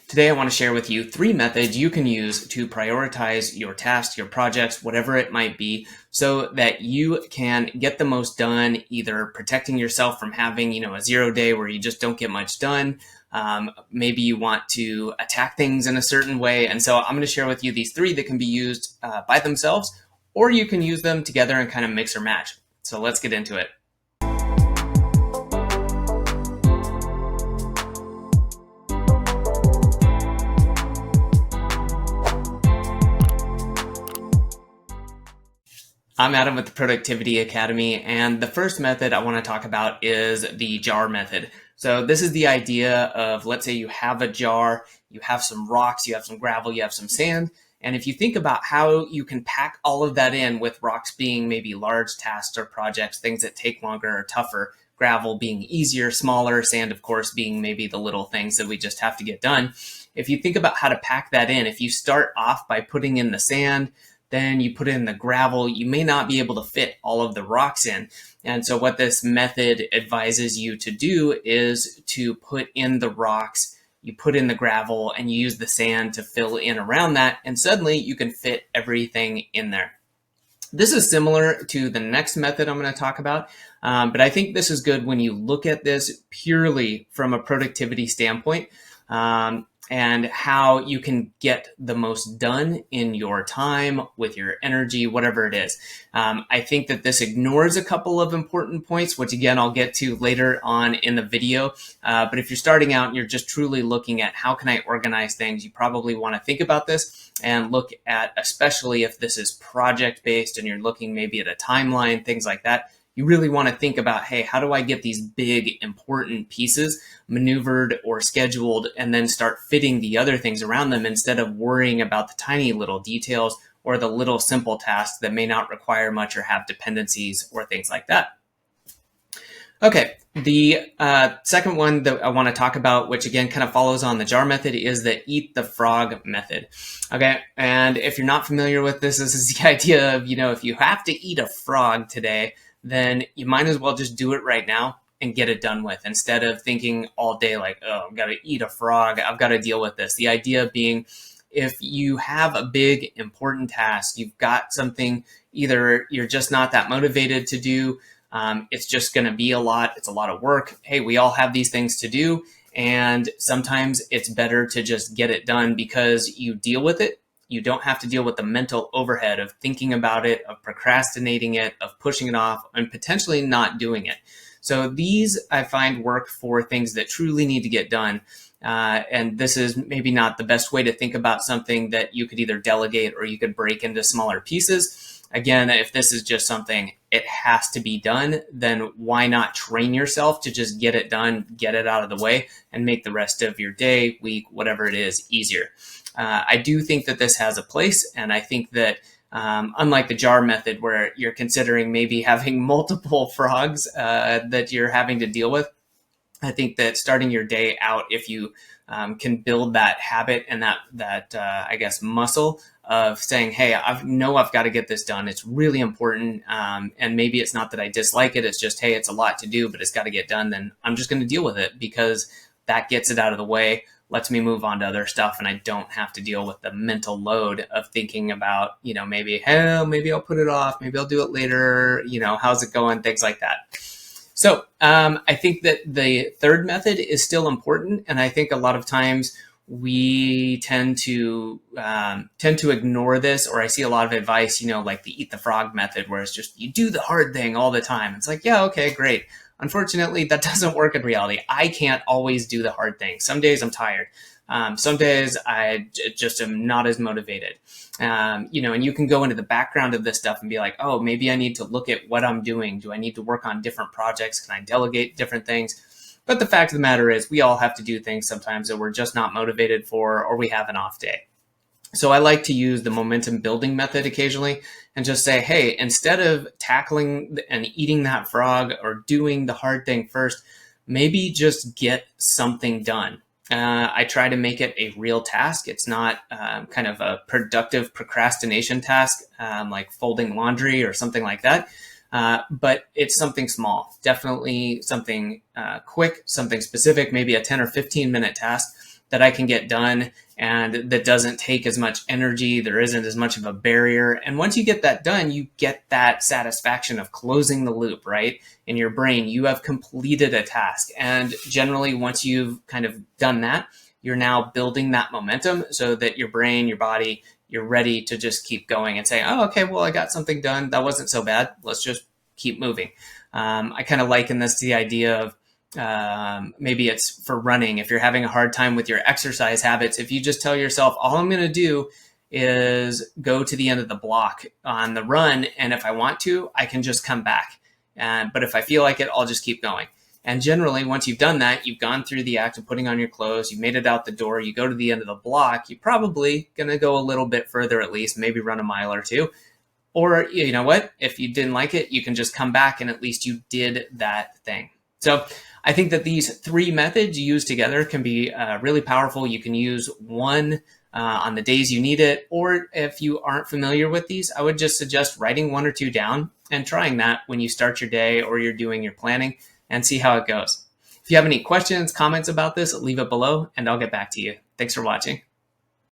Today, I want to share with you 3 methods you can use to prioritize your tasks, your projects, whatever it might be, so that you can get the most done, either protecting yourself from having, a 0 day where you just don't get much done. Maybe you want to attack things in a certain way. And so I'm going to share with you these 3 that can be used by themselves, or you can use them together and kind of mix or match. So let's get into it. I'm Adam with the Productivity Academy, and the first method I want to talk about is the jar method. So this is the idea of, let's say you have a jar, you have some rocks, you have some gravel, you have some sand, and if you think about how you can pack all of that in, with rocks being maybe large tasks or projects, things that take longer or tougher, gravel being easier, smaller, sand, of course, being maybe the little things that we just have to get done. If you think about how to pack that in, if you start off by putting in the sand, then you put in the gravel, you may not be able to fit all of the rocks in. And so what this method advises you to do is to put in the rocks, you put in the gravel, and you use the sand to fill in around that, and suddenly you can fit everything in there. This is similar to the next method I'm going to talk about, but I think this is good when you look at this purely from a productivity standpoint. And how you can get the most done in your time, with your energy, whatever it is. I think that this ignores a couple of important points, which again, I'll get to later on in the video. But if you're starting out and you're just truly looking at how can I organize things, you probably want to think about this and look at, especially if this is project-based and you're looking maybe at a timeline, things like that. You really want to think about, hey, how do I get these big, important pieces maneuvered or scheduled and then start fitting the other things around them instead of worrying about the tiny little details or the little simple tasks that may not require much or have dependencies or things like that. Okay, the second one that I want to talk about, which again kind of follows on the jar method, is the eat the frog method. Okay, and if you're not familiar with this, this is the idea of, if you have to eat a frog today, then you might as well just do it right now and get it done with, instead of thinking all day like, oh, I've got to eat a frog, I've got to deal with this. The idea being, if you have a big, important task, you've got something either you're just not that motivated to do, it's just going to be a lot, it's a lot of work. Hey, we all have these things to do, and sometimes it's better to just get it done because you deal with it. You don't have to deal with the mental overhead of thinking about it, of procrastinating it, of pushing it off, and potentially not doing it. So these, I find, work for things that truly need to get done. And this is maybe not the best way to think about something that you could either delegate or you could break into smaller pieces. Again, if this is just something it has to be done, then why not train yourself to just get it done, get it out of the way, and make the rest of your day, week, whatever it is, easier. I do think that this has a place, and I think that unlike the jar method where you're considering maybe having multiple frogs that you're having to deal with, I think that starting your day out, if you can build that habit and that I guess muscle of saying, hey, I've got to get this done. It's really important. And maybe it's not that I dislike it. It's just, hey, it's a lot to do, but it's got to get done. Then I'm just going to deal with it because that gets it out of the way, lets me move on to other stuff, and I don't have to deal with the mental load of thinking about, maybe I'll put it off, maybe I'll do it later, how's it going, things like that. So I think that the third method is still important, and I think a lot of times we tend to ignore this, or I see a lot of advice, like the eat the frog method, where it's just you do the hard thing all the time. It's like, yeah, okay, great. Unfortunately, that doesn't work in reality. I can't always do the hard thing. Some days I'm tired. Some days I just am not as motivated. And you can go into the background of this stuff and be like, oh, maybe I need to look at what I'm doing. Do I need to work on different projects? Can I delegate different things? But the fact of the matter is we all have to do things sometimes that we're just not motivated for, or we have an off day. So I like to use the momentum building method occasionally and just say, hey, instead of tackling and eating that frog or doing the hard thing first, maybe just get something done. I try to make it a real task. It's not kind of a productive procrastination task like folding laundry or something like that. But it's something small, definitely something quick, something specific, maybe a 10 or 15 minute task that I can get done and that doesn't take as much energy. There isn't as much of a barrier. And once you get that done, you get that satisfaction of closing the loop, right? In your brain, you have completed a task. And generally, once you've kind of done that, you're now building that momentum so that your brain, your body, you're ready to just keep going and say, oh, okay, well, I got something done. That wasn't so bad. Let's just keep moving. I kind of liken this to the idea of maybe it's for running. If you're having a hard time with your exercise habits, if you just tell yourself, all I'm going to do is go to the end of the block on the run. And if I want to, I can just come back. But if I feel like it, I'll just keep going. And generally, once you've done that, you've gone through the act of putting on your clothes, you made it out the door, you go to the end of the block, you're probably going to go a little bit further at least, maybe run a mile or two. Or, you know what, if you didn't like it, you can just come back and at least you did that thing. So I think that these three methods used together can be really powerful. You can use one on the days you need it. Or if you aren't familiar with these, I would just suggest writing one or two down and trying that when you start your day or you're doing your planning and see how it goes. If you have any questions, comments about this, leave it below and I'll get back to you. Thanks for watching.